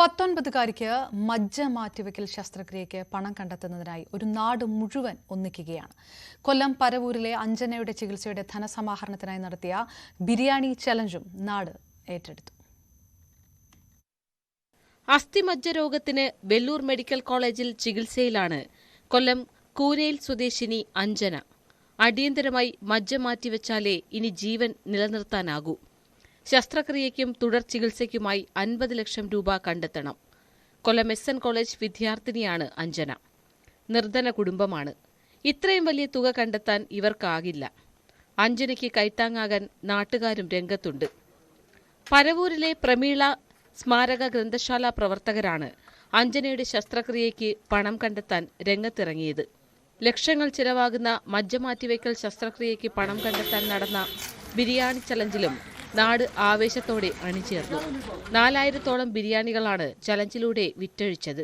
19കാരിക്ക് മജ്ജ മാറ്റിവെക്കൽ ശസ്ത്രക്രിയയ്ക്ക് പണം കണ്ടെത്തുന്നതിനായി ഒരു നാട് മുഴുവൻ ഒന്നിക്കുകയാണ്. കൊല്ലം പരവൂരിലെ അഞ്ജനയുടെ ചികിത്സയുടെ ധനസമാഹരണത്തിനായി നടത്തിയ ബിരിയാണി ചലഞ്ചും നാട് ഏറ്റെടുത്തു. അസ്ഥിമജ്ജ രോഗത്തിന് വെല്ലൂർ മെഡിക്കൽ കോളേജിൽ ചികിത്സയിലാണ് കൊല്ലം കൂനയിൽ സ്വദേശിനി അഞ്ജന. അടിയന്തരമായി മജ്ജ മാറ്റിവെച്ചാലേ ഇനി ജീവൻ നിലനിർത്താനാകൂ. ശസ്ത്രക്രിയയ്ക്കും തുടർ ചികിത്സയ്ക്കുമായി 50 ലക്ഷം രൂപ കണ്ടെത്തണം. കൊല്ലം SN കോളേജ് വിദ്യാർത്ഥിനിയാണ് അഞ്ജന. നിർധന കുടുംബമാണ്. ഇത്രയും വലിയ തുക കണ്ടെത്താൻ ഇവർക്കാകില്ല. അഞ്ജനയ്ക്ക് കൈത്താങ്ങാകാൻ നാട്ടുകാരും രംഗത്തുണ്ട്. പരവൂരിലെ പ്രമീള സ്മാരക ഗ്രന്ഥശാല പ്രവർത്തകരാണ് അഞ്ജനയുടെ ശസ്ത്രക്രിയയ്ക്ക് പണം കണ്ടെത്താൻ രംഗത്തിറങ്ങിയത്. ലക്ഷങ്ങൾ ചിലവാകുന്ന മജ്ജ മാറ്റിവെക്കൽ ശസ്ത്രക്രിയയ്ക്ക് പണം കണ്ടെത്താൻ നടന്ന ബിരിയാണി ചലഞ്ചിലും നാട് ആവേശത്തോടെ അണിചേർന്നു. 4000-ഓളം ബിരിയാണികളാണ് ചലഞ്ചിലൂടെ വിറ്റഴിച്ചത്.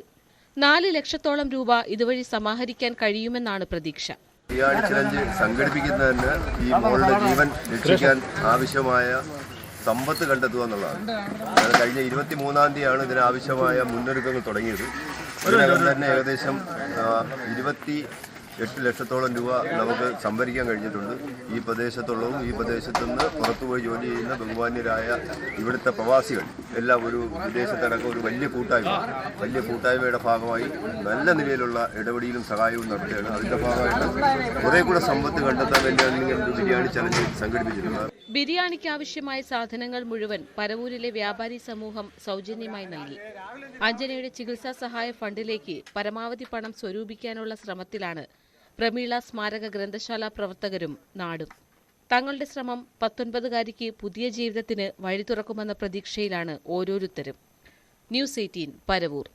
4 ലക്ഷത്തോളം രൂപ ഇതുവഴി സമാഹരിക്കാൻ കഴിയുമെന്നാണ് പ്രതീക്ഷ. ബിരിയാണി ചലഞ്ച് സംഘടിപ്പിക്കുന്നതിന് ഈ മോളുടെ ജീവൻ രക്ഷിക്കാൻ ആവശ്യമായ സമ്പത്ത് കണ്ടെത്തുക എന്നുള്ളതാണ്. കഴിഞ്ഞ 23-ാം തീയതിയാണ് ഇതിനാവശ്യമായ മുന്നൊരുക്കങ്ങൾ തുടങ്ങിയത്. ഇതിനകം തന്നെ ഏകദേശം 28 ലക്ഷത്തോളം രൂപ നമുക്ക് സംഭരിക്കാൻ കഴിഞ്ഞിട്ടുണ്ട്. ഈ പ്രദേശത്തുള്ളതും ഈ പ്രദേശത്തു നിന്ന് പുറത്തുപോയി ജോലി ചെയ്യുന്ന ബഹുമാന്യരായ ഇവിടുത്തെ പ്രവാസികൾ എല്ലാം ഒരു വിദേശത്തടക്കം ഒരു വലിയ കൂട്ടായ്മയുടെ ഭാഗമായി നല്ല നിലയിലുള്ള ഇടപെടലും സഹായവും നടത്തുകയാണ്. അതിന്റെ ഭാഗമായിട്ട് കുറെ കൂടെ സമ്പത്ത് കണ്ടെത്താൻ വേണ്ടിയാണ് ഒരു ബിരിയാണി ചലഞ്ച് സംഘടിപ്പിച്ചിട്ടുള്ളത്. ബിരിയാണിക്ക് ആവശ്യമായ സാധനങ്ങൾ മുഴുവൻ പരവൂരിലെ വ്യാപാരി സമൂഹം സൗജന്യമായി നൽകി. അഞ്ജനയുടെ ചികിത്സാ സഹായ ഫണ്ടിലേക്ക് പരമാവധി പണം സ്വരൂപിക്കാനുള്ള ശ്രമത്തിലാണ് പ്രമീള സ്മാരക ഗ്രന്ഥശാല പ്രവർത്തകരും നാടും. തങ്ങളുടെ ശ്രമം 19കാരിക്ക് പുതിയ ജീവിതത്തിന് വഴി തുറക്കുമെന്ന പ്രതീക്ഷയിലാണ് ഓരോരുത്തരും. ന്യൂസ് 18 പരവൂർ.